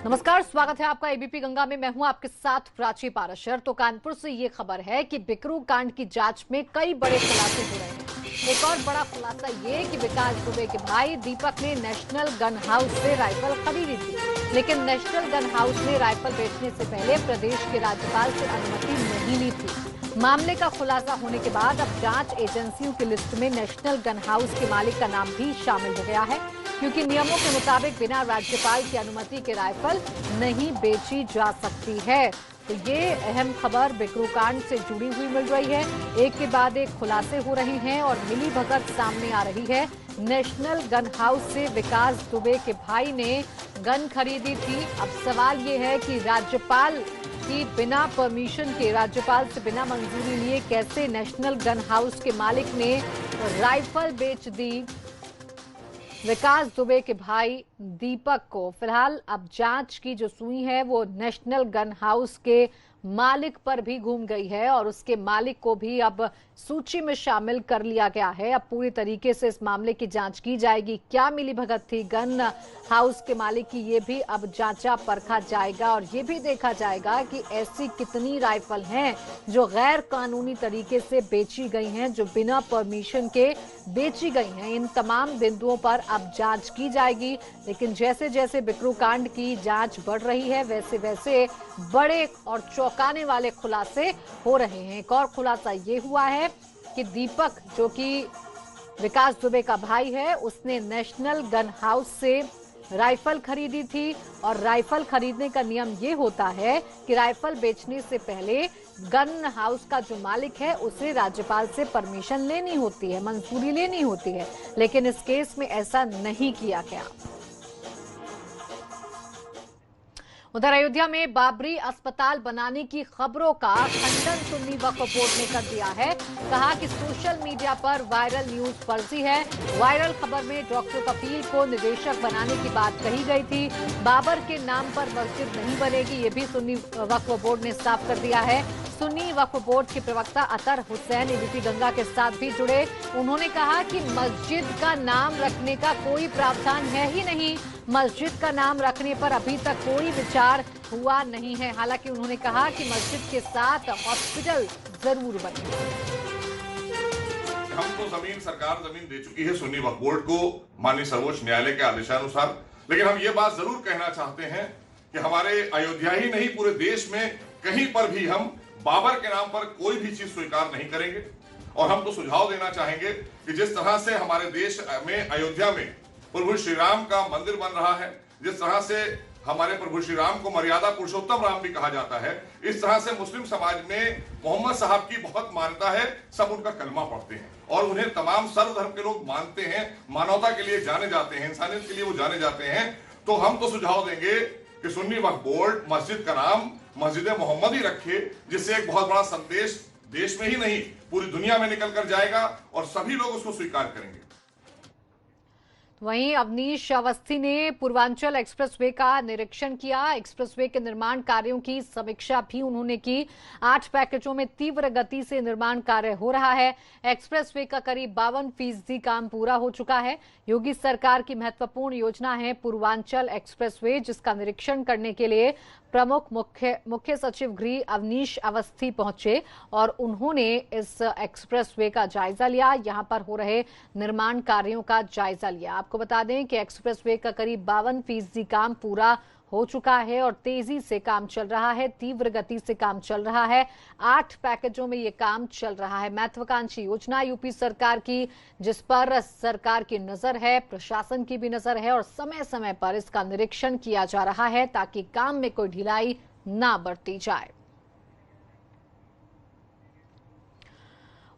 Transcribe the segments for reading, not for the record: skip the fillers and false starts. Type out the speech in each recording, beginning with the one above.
नमस्कार, स्वागत है आपका एबीपी गंगा में। मैं हूं आपके साथ प्राची पाराशर। तो कानपुर से ये खबर है कि बिकरू कांड की जांच में कई बड़े खुलासे हो रहे हैं। एक और बड़ा खुलासा ये कि विकास दुबे के भाई दीपक ने नेशनल गन हाउस से राइफल खरीदी थी, लेकिन नेशनल गन हाउस ने राइफल बेचने से पहले प्रदेश के राज्यपाल से अनुमति नहीं ली थी। मामले का खुलासा होने के बाद अब जांच एजेंसियों की लिस्ट में नेशनल गन हाउस के मालिक का नाम भी शामिल हो गया है, क्योंकि नियमों के मुताबिक बिना राज्यपाल की अनुमति के राइफल नहीं बेची जा सकती है। तो ये अहम खबर बिकरू कांड से जुड़ी हुई मिल रही है। एक के बाद एक खुलासे हो रहे हैं और मिली भगत सामने आ रही है। नेशनल गन हाउस से विकास दुबे के भाई ने गन खरीदी थी। अब सवाल ये है कि राज्यपाल की बिना परमिशन के, राज्यपाल से बिना मंजूरी लिए कैसे नेशनल गन हाउस के मालिक ने राइफल बेच दी विकास दुबे के भाई दीपक को। फिलहाल अब जांच की जो सुई है वो नेशनल गन हाउस के मालिक पर भी घूम गई है और उसके मालिक को भी अब सूची में शामिल कर लिया गया है। अब पूरी तरीके से इस मामले की जांच की जाएगी। क्या मिलीभगत थी गन हाउस के मालिक की, ये भी अब जांचा परखा जाएगा और ये भी देखा जाएगा कि ऐसी कितनी राइफल हैं जो गैर कानूनी तरीके से बेची गई हैं, जो बिना परमिशन के बेची गई हैं। इन तमाम बिंदुओं पर अब जांच की जाएगी। लेकिन जैसे जैसे बिकरू कांड की जांच बढ़ रही है, वैसे वैसे बड़े और चौंकाने वाले खुलासे हो रहे हैं। एक और खुलासा ये हुआ है कि दीपक, जो कि विकास दुबे का भाई है, उसने नेशनल गन हाउस से राइफल खरीदी थी और राइफल खरीदने का नियम ये होता है कि राइफल बेचने से पहले गन हाउस का जो मालिक है उसे राज्यपाल से परमिशन लेनी होती है, मंजूरी लेनी होती है। लेकिन इस केस में ऐसा नहीं किया गया। उधर अयोध्या में बाबरी अस्पताल बनाने की खबरों का खंडन सुन्नी वक्फ बोर्ड ने कर दिया है। कहा कि सोशल मीडिया पर वायरल न्यूज फर्जी है। वायरल खबर में डॉक्टर कफील को निदेशक बनाने की बात कही गई थी। बाबर के नाम पर मस्जिद नहीं बनेगी, ये भी सुन्नी वक्फ बोर्ड ने साफ कर दिया है। सुन्नी वक्फ बोर्ड के प्रवक्ता अतर हुसैन एबीपी गंगा के साथ भी जुड़े। उन्होंने कहा कि मस्जिद का नाम रखने का कोई प्रावधान है ही नहीं। मस्जिद का नाम रखने पर अभी तक कोई विचार हुआ नहीं है। हालांकि उन्होंने कहा कि मस्जिद के साथ हॉस्पिटल जरूर बने। हमको जमीन, सरकार जमीन दे चुकी है सुन्नी वक्फ बोर्ड को माननीय सर्वोच्च न्यायालय के आदेशानुसार। लेकिन हम ये बात जरूर कहना चाहते हैं कि हमारे अयोध्या ही नहीं, पूरे देश में कहीं पर भी हम बाबर के नाम पर कोई भी चीज स्वीकार नहीं करेंगे। और हम तो सुझाव देना चाहेंगे कि जिस तरह से हमारे देश में अयोध्या में प्रभु श्री राम का मंदिर बन रहा है, जिस तरह से हमारे प्रभु श्री राम को मर्यादा पुरुषोत्तम राम भी कहा जाता है, इस तरह से मुस्लिम समाज में मोहम्मद साहब की बहुत मान्यता है। सब उनका कलमा पढ़ते हैं और उन्हें तमाम सर्वधर्म के लोग मानते हैं, मानवता के लिए जाने जाते हैं, इंसानियत के लिए वो जाने जाते हैं। तो हम तो सुझाव देंगे कि सुन्नी वक्फ बोर्ड मस्जिद का नाम मस्जिद मोहम्मद ही रखे, जिससे एक बहुत बड़ा संदेश देश में ही नहीं पूरी दुनिया में निकल कर जाएगा और सभी लोग उसको स्वीकार करेंगे। वहीं अवनीश अवस्थी ने पूर्वांचल एक्सप्रेसवे का निरीक्षण किया। एक्सप्रेसवे के निर्माण कार्यों की समीक्षा भी उन्होंने की। 8 पैकेजों में तीव्र गति से निर्माण कार्य हो रहा है। एक्सप्रेसवे का करीब 52% काम पूरा हो चुका है। योगी सरकार की महत्वपूर्ण योजना है पूर्वांचल एक्सप्रेसवे, जिसका निरीक्षण करने के लिए प्रमुख मुख्य सचिव गृह अवनीश अवस्थी पहुंचे और उन्होंने इस एक्सप्रेसवे का जायजा लिया। यहां पर हो रहे निर्माण कार्यों का जायजा लिया। आपको बता दें कि एक्सप्रेसवे का करीब 52% काम पूरा हो चुका है और तेजी से काम चल रहा है, तीव्र गति से काम चल रहा है। 8 पैकेजों में ये काम चल रहा है। महत्वाकांक्षी योजना यूपी सरकार की, जिस पर सरकार की नजर है, प्रशासन की भी नजर है और समय समय पर इसका निरीक्षण किया जा रहा है ताकि काम में कोई ढिलाई ना बरती जाए।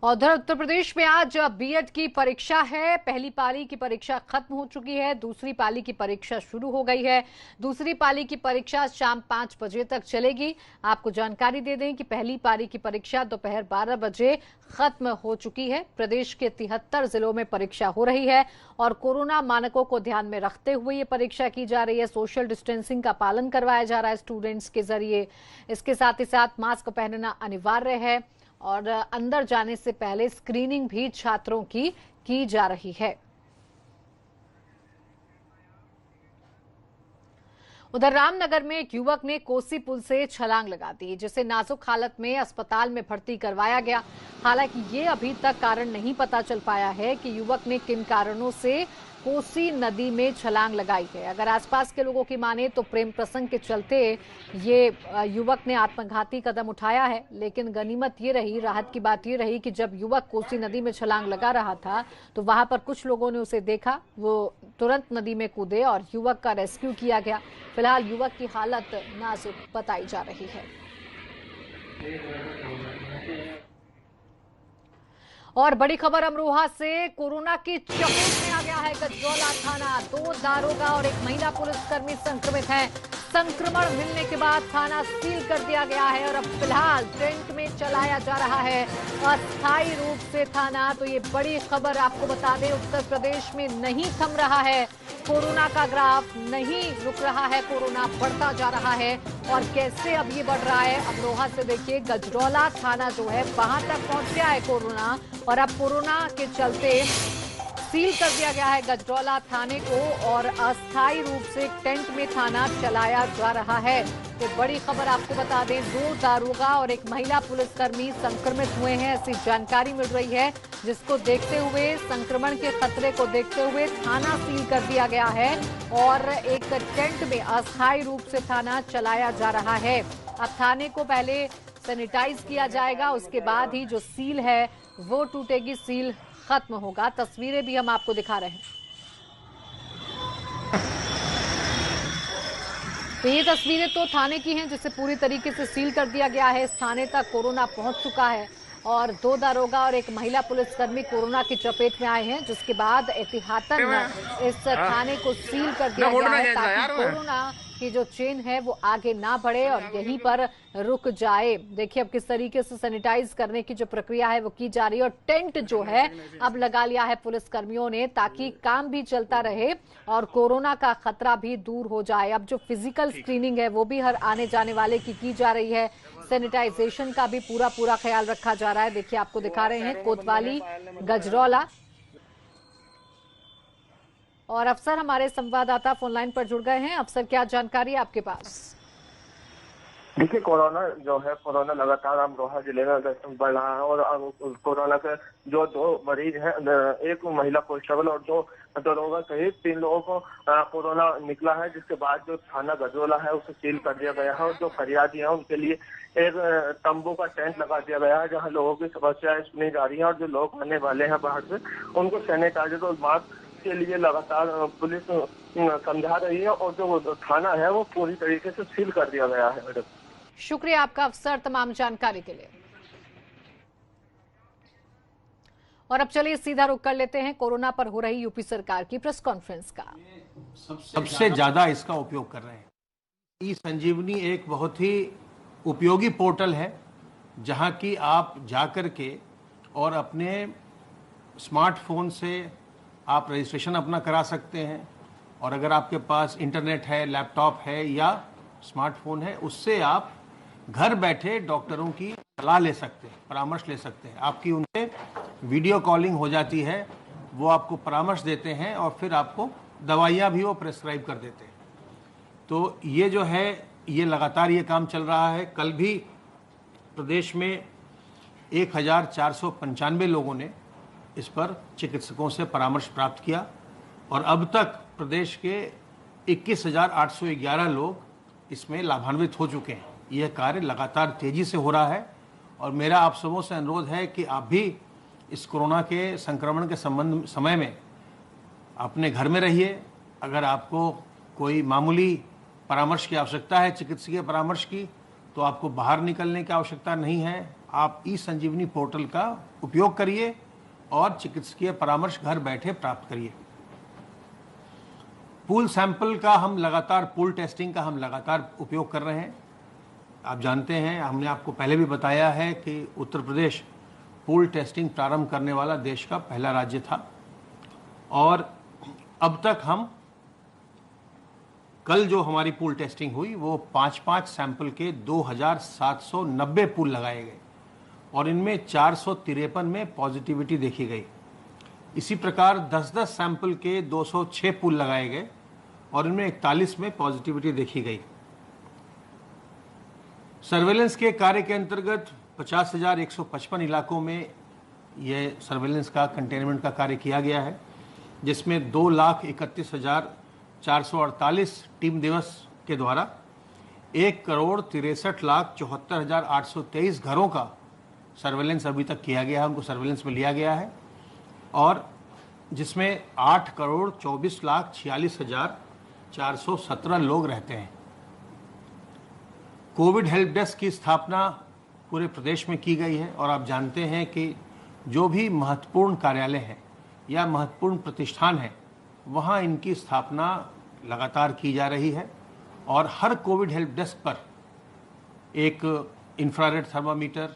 उधर उत्तर प्रदेश में आज बीएड की परीक्षा है। पहली पाली की परीक्षा खत्म हो चुकी है, दूसरी पाली की परीक्षा शुरू हो गई है। दूसरी पाली की परीक्षा शाम 5 बजे तक चलेगी। आपको जानकारी दे दें कि पहली पाली की परीक्षा दोपहर 12 बजे खत्म हो चुकी है। प्रदेश के 73 जिलों में परीक्षा हो रही है और कोरोना मानकों को ध्यान में रखते हुए ये परीक्षा की जा रही है। सोशल डिस्टेंसिंग का पालन करवाया जा रहा है स्टूडेंट्स के जरिए। इसके साथ ही साथ मास्क पहनना अनिवार्य है और अंदर जाने से पहले स्क्रीनिंग भी छात्रों की जा रही है। उधर रामनगर में एक युवक ने कोसी पुल से छलांग लगा दी, जिसे नाजुक हालत में अस्पताल में भर्ती करवाया गया। हालांकि ये अभी तक कारण नहीं पता चल पाया है कि युवक ने किन कारणों से कोसी नदी में छलांग लगाई है। अगर आसपास के लोगों की माने तो प्रेम प्रसंग के चलते ये युवक ने आत्मघाती कदम उठाया है। लेकिन गनीमत ये रही, राहत की बात ये रही कि जब युवक कोसी नदी में छलांग लगा रहा था तो वहां पर कुछ लोगों ने उसे देखा, वो तुरंत नदी में कूदे और युवक का रेस्क्यू किया गया। फिलहाल युवक की हालत नाजुक बताई जा रही है। और बड़ी खबर अमरोहा से, कोरोना की चपेट में आ गया है गजरौला थाना। 2 दारोगा और एक महिला पुलिसकर्मी संक्रमित हैं। संक्रमण मिलने के बाद थाना सील कर दिया गया है और अब फिलहाल टेंट में चलाया जा रहा है अस्थायी रूप से थाना। तो ये बड़ी खबर आपको बता दें, उत्तर प्रदेश में नहीं थम रहा है कोरोना का ग्राफ, नहीं रुक रहा है, कोरोना बढ़ता जा रहा है। और कैसे अब ये बढ़ रहा है, अमरोहा से देखिए, गजरौला थाना जो है वहां तक पहुंच गया है कोरोना, और अब कोरोना के चलते सील कर दिया गया है गजरौला थाने को और अस्थायी रूप से टेंट में थाना चलाया जा रहा है। तो बड़ी खबर आपको बता दें, 2 दारोगा और एक महिला पुलिसकर्मी संक्रमित हुए हैं, ऐसी जानकारी मिल रही है, जिसको देखते हुए, संक्रमण के खतरे को देखते हुए थाना सील कर दिया गया है और एक टेंट में अस्थायी रूप से थाना चलाया जा रहा है। अब थाने को पहले सैनिटाइज किया जाएगा, उसके बाद ही जो सील है वो टूटेगी, सील खत्म होगा। तस्वीरें भी हम आपको दिखा रहे हैं। तो ये तस्वीरें तो थाने की हैं, जिसे पूरी तरीके से सील कर दिया गया है। इस थाने तक कोरोना पहुंच चुका है और 2 दारोगा और एक महिला पुलिसकर्मी कोरोना की चपेट में आए हैं, जिसके बाद एहतियातन इस थाने को सील कर दिया गया है ताकि कोरोना की जो चेन है वो आगे ना बढ़े और यहीं पर रुक जाए। देखिए अब किस तरीके से सैनिटाइज करने की जो प्रक्रिया है वो की जा रही है और टेंट जो है अब लगा लिया है पुलिस कर्मियों ने, ताकि काम भी चलता रहे और कोरोना का खतरा भी दूर हो जाए। अब जो फिजिकल स्क्रीनिंग है वो भी हर आने जाने वाले की जा रही है, सैनिटाइजेशन का भी पूरा ख्याल रखा जा रहा है। देखिए आपको दिखा रहे हैं कोतवाली, गजरौला। और अफसर हमारे संवाददाता फोनलाइन पर जुड़ गए हैं। अफसर, क्या जानकारी है आपके पास? देखिए, कोरोना लगातार अमरोहा जिले में बढ़ रहा है और कोरोना के जो 2 मरीज हैं, एक महिला कांस्टेबल और 2 दरोगा सहित 3 लोगों को कोरोना निकला है, जिसके बाद जो थाना गजरौला है उसे सील कर दिया गया है और जो फरियादी है उनके लिए एक तंबू का टेंट लगा दिया गया है, जहां लोगों की समस्याएं सुनी जा रही है और जो लोग आने वाले हैं बाहर से उनको सैनिटाइजर और मास्क के लिए लगातार पुलिस समझा रही है और जो थाना है वो पूरी तरीके से सील कर दिया गया है। मैडम, शुक्रिया आपका अफसर तमाम जानकारी के लिए। और अब चलिए सीधा रुख कर लेते हैं कोरोना पर हो रही यूपी सरकार की प्रेस कॉन्फ्रेंस का। सबसे ज्यादा इसका उपयोग कर रहे हैं। ई संजीवनी एक बहुत ही उपयोगी पोर्टल है, जहां की आप जाकर के और अपने स्मार्टफोन से आप रजिस्ट्रेशन अपना करा सकते हैं और अगर आपके पास इंटरनेट है, लैपटॉप है या स्मार्टफोन है, उससे आप घर बैठे डॉक्टरों की सलाह ले सकते हैं, परामर्श ले सकते हैं। आपकी उनसे वीडियो कॉलिंग हो जाती है, वो आपको परामर्श देते हैं और फिर आपको दवाइयाँ भी वो प्रेस्क्राइब कर देते हैं। तो ये जो है, ये लगातार ये काम चल रहा है। कल भी प्रदेश में 1495 लोगों ने इस पर चिकित्सकों से परामर्श प्राप्त किया और अब तक प्रदेश के 21,811 लोग इसमें लाभान्वित हो चुके हैं। यह कार्य लगातार तेजी से हो रहा है और मेरा आप सबों से अनुरोध है कि आप भी इस कोरोना के संक्रमण के समय में अपने घर में रहिए। अगर आपको कोई मामूली परामर्श की आवश्यकता है, चिकित्सकीय परामर्श की, तो आपको बाहर निकलने की आवश्यकता नहीं है। आप ई संजीवनी पोर्टल का उपयोग करिए और चिकित्सकीय परामर्श घर बैठे प्राप्त करिए। पूल सैंपल का हम लगातार, पूल टेस्टिंग का हम लगातार उपयोग कर रहे हैं। आप जानते हैं, हमने आपको पहले भी बताया है कि उत्तर प्रदेश पूल टेस्टिंग प्रारंभ करने वाला देश का पहला राज्य था और अब तक हम, कल जो हमारी पूल टेस्टिंग हुई वो 5-5 सैंपल के 2,790 पूल लगाए गए और इनमें 453 में पॉजिटिविटी देखी गई। इसी प्रकार 10-10 सैंपल के 206 पूल लगाए गए और इनमें 41 में पॉजिटिविटी देखी गई। सर्वेलेंस के कार्य के अंतर्गत 50,155 इलाकों में यह सर्वेलेंस का कंटेनमेंट का कार्य किया गया है, जिसमें 2,31,448 टीम दिवस के द्वारा 1,63,74,823 घरों का सर्वेलेंस अभी तक किया गया है, उनको सर्वेलेंस में लिया गया है, और जिसमें 8,24,46,417 लोग रहते हैं। कोविड हेल्प डेस्क की स्थापना पूरे प्रदेश में की गई है, और आप जानते हैं कि जो भी महत्वपूर्ण कार्यालय हैं या महत्वपूर्ण प्रतिष्ठान हैं, वहाँ इनकी स्थापना लगातार की जा रही है, और हर कोविड हेल्प डेस्क पर एक इंफ्रारेड थर्मामीटर,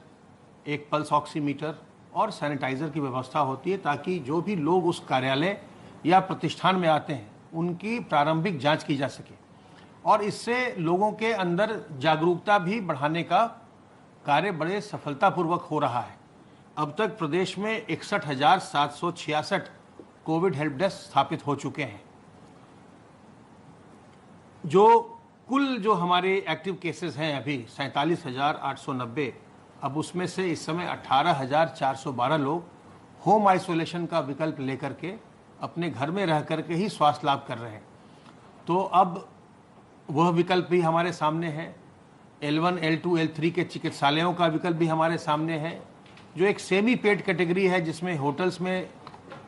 एक पल्स ऑक्सीमीटर और सैनिटाइज़र की व्यवस्था होती है, ताकि जो भी लोग उस कार्यालय या प्रतिष्ठान में आते हैं उनकी प्रारंभिक जांच की जा सके, और इससे लोगों के अंदर जागरूकता भी बढ़ाने का कार्य बड़े सफलतापूर्वक हो रहा है। अब तक प्रदेश में 61,766 कोविड हेल्प डेस्क स्थापित हो चुके हैं। जो हमारे एक्टिव केसेस हैं अभी 47,890, अब उसमें से इस समय 18,412 लोग होम आइसोलेशन का विकल्प लेकर के अपने घर में रह करके ही स्वास्थ्य लाभ कर रहे हैं। तो अब वह विकल्प भी हमारे सामने है। L1, L2, L3 के चिकित्सालयों का विकल्प भी हमारे सामने है, जो एक सेमी पेड कैटेगरी है, जिसमें होटल्स में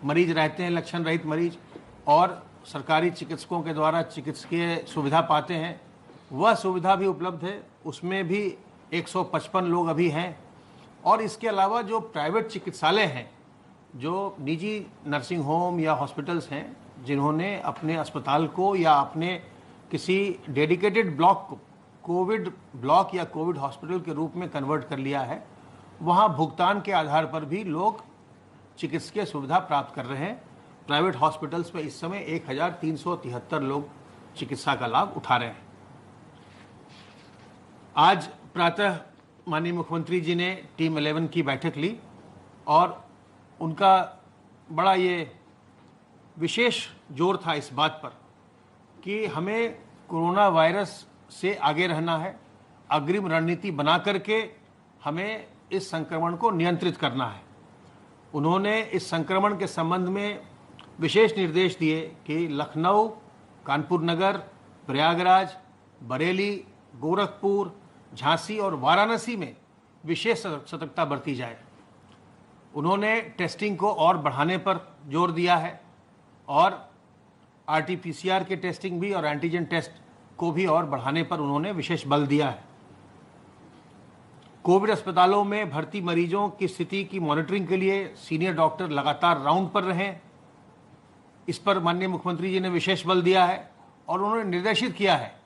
मरीज रहते हैं, लक्षण रहित मरीज, और सरकारी चिकित्सकों के द्वारा चिकित्सकीय सुविधा पाते हैं, वह सुविधा भी उपलब्ध है। उसमें भी 155 लोग अभी हैं। और इसके अलावा जो प्राइवेट चिकित्सालय हैं, जो निजी नर्सिंग होम या हॉस्पिटल्स हैं, जिन्होंने अपने अस्पताल को या अपने किसी डेडिकेटेड ब्लॉक को कोविड ब्लॉक या कोविड हॉस्पिटल के रूप में कन्वर्ट कर लिया है, वहाँ भुगतान के आधार पर भी लोग चिकित्सकीय सुविधा प्राप्त कर रहे हैं। प्राइवेट हॉस्पिटल्स में इस समय 1,373 लोग चिकित्सा का लाभ उठा रहे हैं। आज प्रातः माननीय मुख्यमंत्री जी ने टीम 11 की बैठक ली, और उनका बड़ा ये विशेष जोर था इस बात पर कि हमें कोरोना वायरस से आगे रहना है, अग्रिम रणनीति बना करके हमें इस संक्रमण को नियंत्रित करना है। उन्होंने इस संक्रमण के संबंध में विशेष निर्देश दिए कि लखनऊ, कानपुर नगर, प्रयागराज, बरेली, गोरखपुर, झांसी और वाराणसी में विशेष सतर्कता बरती जाए। उन्होंने टेस्टिंग को और बढ़ाने पर जोर दिया है, और RT-PCR के टेस्टिंग भी और एंटीजन टेस्ट को भी और बढ़ाने पर उन्होंने विशेष बल दिया है। कोविड अस्पतालों में भर्ती मरीजों की स्थिति की मॉनिटरिंग के लिए सीनियर डॉक्टर लगातार राउंड पर रहें, इस पर माननीय मुख्यमंत्री जी ने विशेष बल दिया है, और उन्होंने निर्देशित किया है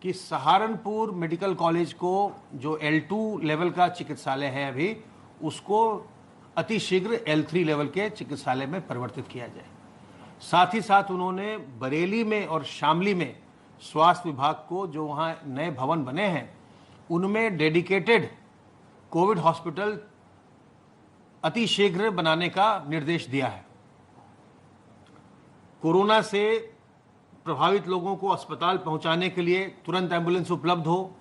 कि सहारनपुर मेडिकल कॉलेज को, जो L2 लेवल का चिकित्सालय है अभी, उसको अतिशीघ्र L3 लेवल के चिकित्सालय में परिवर्तित किया जाए। साथ ही साथ उन्होंने बरेली में और शामली में स्वास्थ्य विभाग को, जो वहाँ नए भवन बने हैं, उनमें डेडिकेटेड कोविड हॉस्पिटल अतिशीघ्र बनाने का निर्देश दिया है। कोरोना से प्रभावित लोगों को अस्पताल पहुंचाने के लिए तुरंत एम्बुलेंस उपलब्ध हो,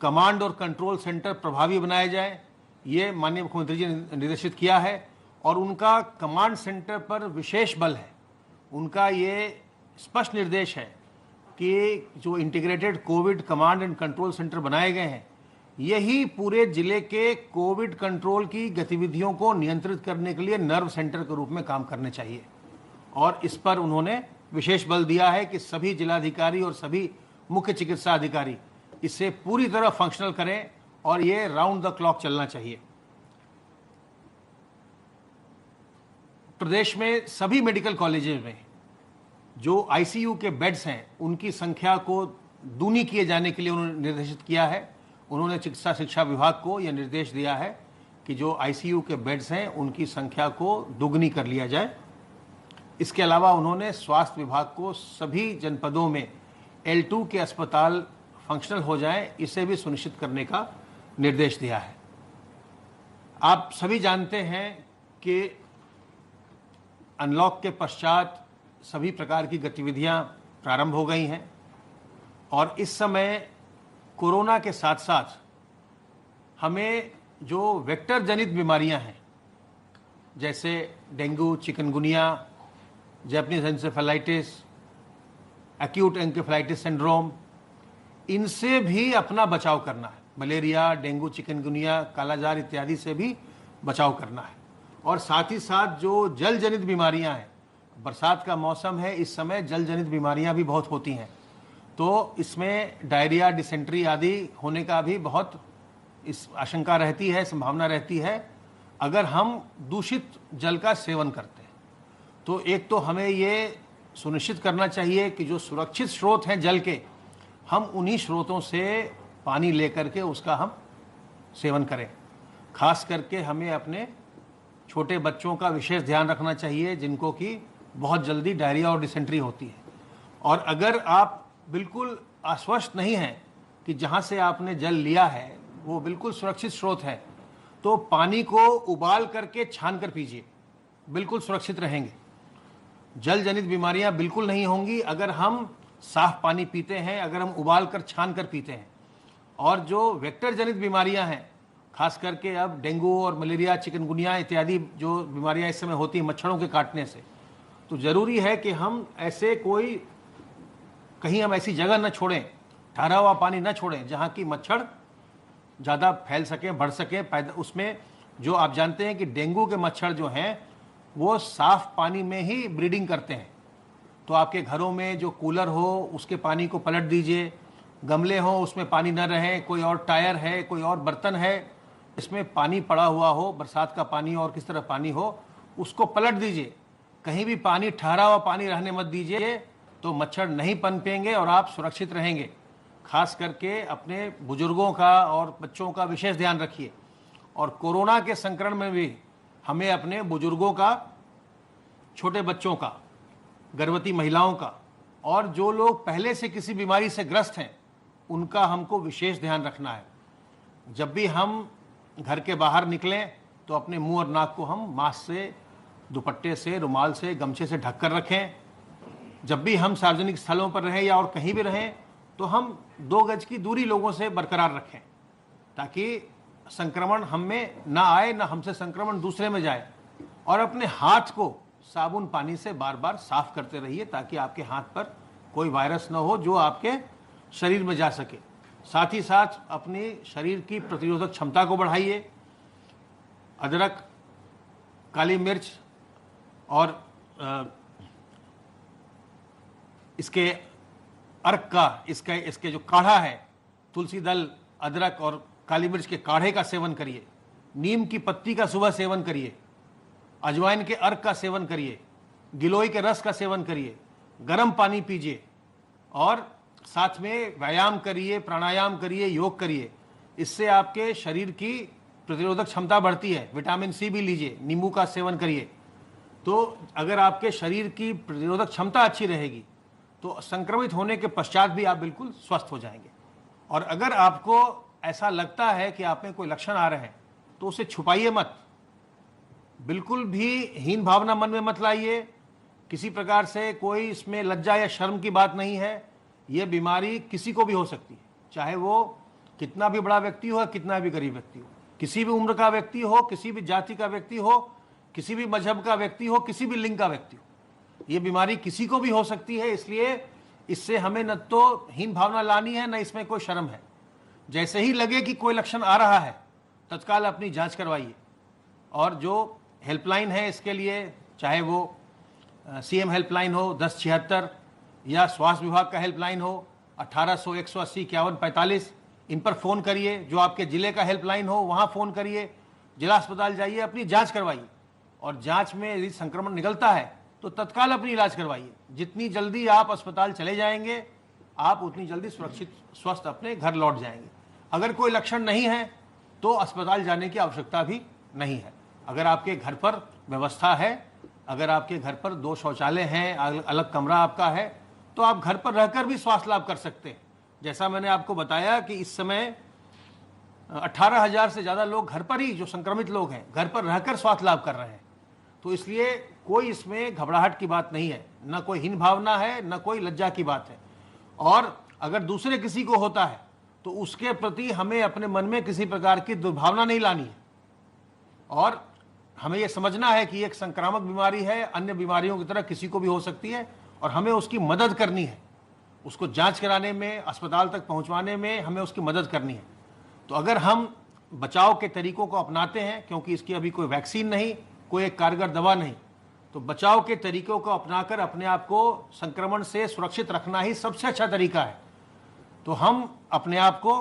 कमांड और कंट्रोल सेंटर प्रभावी बनाए जाए, ये माननीय मुख्यमंत्री जी ने निर्देशित किया है, और उनका कमांड सेंटर पर विशेष बल है। उनका ये स्पष्ट निर्देश है कि जो integrated Covid command and control centre बनाए गए हैं, यही पूरे जिले के कोविड कंट्रोल की गतिविधियों को नियंत्रित करने के लिए नर्व सेंटर के रूप में काम करने चाहिए। और इस पर उन्होंने विशेष बल दिया है कि सभी जिलाधिकारी और सभी मुख्य चिकित्सा अधिकारी इसे पूरी तरह फंक्शनल करें, और ये राउंड द क्लॉक चलना चाहिए। प्रदेश में सभी मेडिकल कॉलेजेस में जो ICU के बेड्स हैं, उनकी संख्या को दूनी किए जाने के लिए उन्होंने निर्देशित किया है। उन्होंने चिकित्सा शिक्षा विभाग को यह निर्देश दिया है कि जो ICU के बेड्स हैं, उनकी संख्या को दोगुनी कर लिया जाए। इसके अलावा उन्होंने स्वास्थ्य विभाग को सभी जनपदों में L2 के अस्पताल फंक्शनल हो जाएं, इसे भी सुनिश्चित करने का निर्देश दिया है। आप सभी जानते हैं कि अनलॉक के पश्चात सभी प्रकार की गतिविधियां प्रारंभ हो गई हैं और इस समय कोरोना के साथ साथ हमें जो वेक्टर जनित बीमारियां हैं जैसे dengue, chikungunya, Japanese encephalitis, acute encephalitis syndrome, इनसे भी अपना बचाव करना है। मलेरिया, डेंगू, चिकनगुनिया, कालाजार इत्यादि से भी बचाव करना है। और साथ ही साथ जो जल जनित बीमारियां हैं, बरसात का मौसम है, इस समय जल जनित बीमारियां भी बहुत होती हैं, तो इसमें डायरिया, डिसेंट्री आदि होने का भी बहुत इस आशंका रहती है, संभावना रहती है अगर हम दूषित जल का सेवन करते हैं। तो एक तो हमें ये सुनिश्चित करना चाहिए कि जो सुरक्षित स्रोत हैं जल के, हम उन्हीं स्रोतों से पानी लेकर के उसका हम सेवन करें। खास करके हमें अपने छोटे बच्चों का विशेष ध्यान रखना चाहिए जिनको कि बहुत जल्दी डायरिया और डिसेंट्री होती है। और अगर आप बिल्कुल आश्वस्त नहीं हैं कि जहाँ से आपने जल लिया है वो बिल्कुल सुरक्षित स्रोत है, तो पानी को उबाल करके छान कर पीजिए, बिल्कुल सुरक्षित रहेंगे। जल जनित बीमारियां बिल्कुल नहीं होंगी अगर हम साफ पानी पीते हैं, अगर हम उबाल कर छान कर पीते हैं। और जो वेक्टर जनित बीमारियां हैं, खास करके अब डेंगू और मलेरिया, चिकनगुनिया इत्यादि जो बीमारियां इस समय होती हैं मच्छरों के काटने से, तो ज़रूरी है कि हम ऐसे कोई कहीं हम ऐसी जगह न छोड़ें, ठहरा हुआ पानी न छोड़ें जहाँ की मच्छर ज़्यादा फैल सकें, बढ़ सकें। उसमें जो आप जानते हैं कि डेंगू के मच्छर जो हैं वो साफ पानी में ही ब्रीडिंग करते हैं। तो आपके घरों में जो कूलर हो उसके पानी को पलट दीजिए, गमले हो उसमें पानी न रहे, कोई और टायर है, कोई और बर्तन है, इसमें पानी पड़ा हुआ हो, बरसात का पानी और किस तरह पानी हो, उसको पलट दीजिए। कहीं भी पानी, ठहरा हुआ पानी रहने मत दीजिए, तो मच्छर नहीं पनपेंगे और आप सुरक्षित रहेंगे। खास करके अपने बुजुर्गों का और बच्चों का विशेष ध्यान रखिए। और कोरोना के संक्रमण में भी हमें अपने बुजुर्गों का, छोटे बच्चों का, गर्भवती महिलाओं का और जो लोग पहले से किसी बीमारी से ग्रस्त हैं उनका हमको विशेष ध्यान रखना है। जब भी हम घर के बाहर निकलें तो अपने मुंह और नाक को हम मास्क से, दुपट्टे से, रुमाल से, गमछे से ढक कर रखें। जब भी हम सार्वजनिक स्थलों पर रहें या और कहीं भी रहें तो हम 2 गज की दूरी लोगों से बरकरार रखें ताकि संक्रमण हम में ना आए, ना हमसे संक्रमण दूसरे में जाए। और अपने हाथ को साबुन पानी से बार बार साफ करते रहिए ताकि आपके हाथ पर कोई वायरस न हो जो आपके शरीर में जा सके। साथ ही साथ अपने शरीर की प्रतिरोधक क्षमता को बढ़ाइए। अदरक, काली मिर्च और इसके अर्क का, इसके जो काढ़ा है, तुलसी दल, अदरक और काली मिर्च के काढ़े का सेवन करिए। नीम की पत्ती का सुबह सेवन करिए। अजवाइन के अर्क का सेवन करिए। गिलोय के रस का सेवन करिए। गर्म पानी पीजिए और साथ में व्यायाम करिए, प्राणायाम करिए, योग करिए। इससे आपके शरीर की प्रतिरोधक क्षमता बढ़ती है। विटामिन सी भी लीजिए, नींबू का सेवन करिए। तो अगर आपके शरीर की प्रतिरोधक क्षमता अच्छी रहेगी तो संक्रमित होने के पश्चात भी आप बिल्कुल स्वस्थ हो जाएंगे। और अगर आपको ऐसा लगता है कि आप में कोई लक्षण आ रहे हैं तो उसे छुपाइए मत, बिल्कुल भी हीन भावना मन में मत लाइए। किसी प्रकार से कोई इसमें लज्जा या शर्म की बात नहीं है। ये बीमारी किसी को भी हो सकती है, चाहे वो कितना भी बड़ा व्यक्ति हो, कितना भी गरीब व्यक्ति हो, किसी भी उम्र का व्यक्ति हो, किसी भी जाति का व्यक्ति हो, किसी भी मजहब का व्यक्ति हो, किसी भी लिंग का व्यक्ति हो। ये बीमारी किसी को भी हो सकती है, इसलिए इससे हमें न तो हीन भावना लानी है, न इसमें कोई शर्म है। जैसे ही लगे कि कोई लक्षण आ रहा है तत्काल अपनी जांच करवाइए। और जो हेल्पलाइन है इसके लिए, चाहे वो सीएम हेल्पलाइन हो 1076 या स्वास्थ्य विभाग का हेल्पलाइन हो 1800 180 51 45, इन पर फ़ोन करिए। जो आपके ज़िले का हेल्पलाइन हो वहाँ फ़ोन करिए। जिला अस्पताल जाइए, अपनी जांच करवाइए और जांच में यदि संक्रमण निकलता है तो तत्काल अपनी इलाज करवाइए। जितनी जल्दी आप अस्पताल चले जाएंगे आप उतनी जल्दी सुरक्षित स्वस्थ अपने घर लौट जाएंगे। अगर कोई लक्षण नहीं है तो अस्पताल जाने की आवश्यकता भी नहीं है। अगर आपके घर पर व्यवस्था है, अगर आपके घर पर 2 शौचालय हैं, अलग कमरा आपका है, तो आप घर पर रहकर भी स्वास्थ्य लाभ कर सकते हैं। जैसा मैंने आपको बताया कि इस समय 18,000 से ज़्यादा लोग घर पर ही, जो संक्रमित लोग हैं, घर पर रहकर स्वास्थ्य लाभ कर रहे हैं। तो इसलिए कोई इसमें घबराहट की बात नहीं है, न कोई हीन भावना है, न कोई लज्जा की बात है। और अगर दूसरे किसी को होता है तो उसके प्रति हमें अपने मन में किसी प्रकार की दुर्भावना नहीं लानी है, और हमें यह समझना है कि एक संक्रामक बीमारी है, अन्य बीमारियों की तरह किसी को भी हो सकती है, और हमें उसकी मदद करनी है, उसको जांच कराने में, अस्पताल तक पहुंचवाने में हमें उसकी मदद करनी है। तो अगर हम बचाव के तरीकों को अपनाते हैं, क्योंकि इसकी अभी कोई वैक्सीन नहीं, कोई एक कारगर दवा नहीं, तो बचाव के तरीकों को अपनाकर अपने आप को संक्रमण से सुरक्षित रखना ही सबसे अच्छा तरीका है। तो हम अपने आप को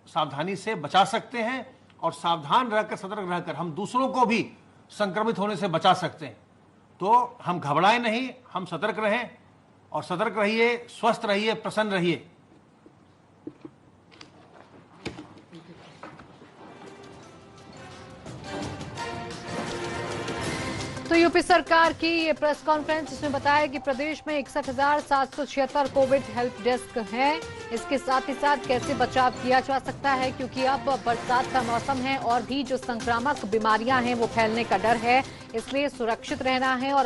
सावधानी से बचा सकते हैं, और सावधान रहकर, सतर्क रहकर हम दूसरों को भी संक्रमित होने से बचा सकते हैं। तो हम घबराएं नहीं, हम सतर्क रहें, और सतर्क रहिए, स्वस्थ रहिए, प्रसन्न रहिए। तो यूपी सरकार की ये प्रेस कॉन्फ्रेंस, जिसमें बताया कि प्रदेश में 61,776 कोविड हेल्प डेस्क हैं। इसके साथ ही साथ कैसे बचाव किया जा सकता है, क्योंकि अब बरसात का मौसम है और भी जो संक्रामक बीमारियां हैं वो फैलने का डर है, इसलिए सुरक्षित रहना है और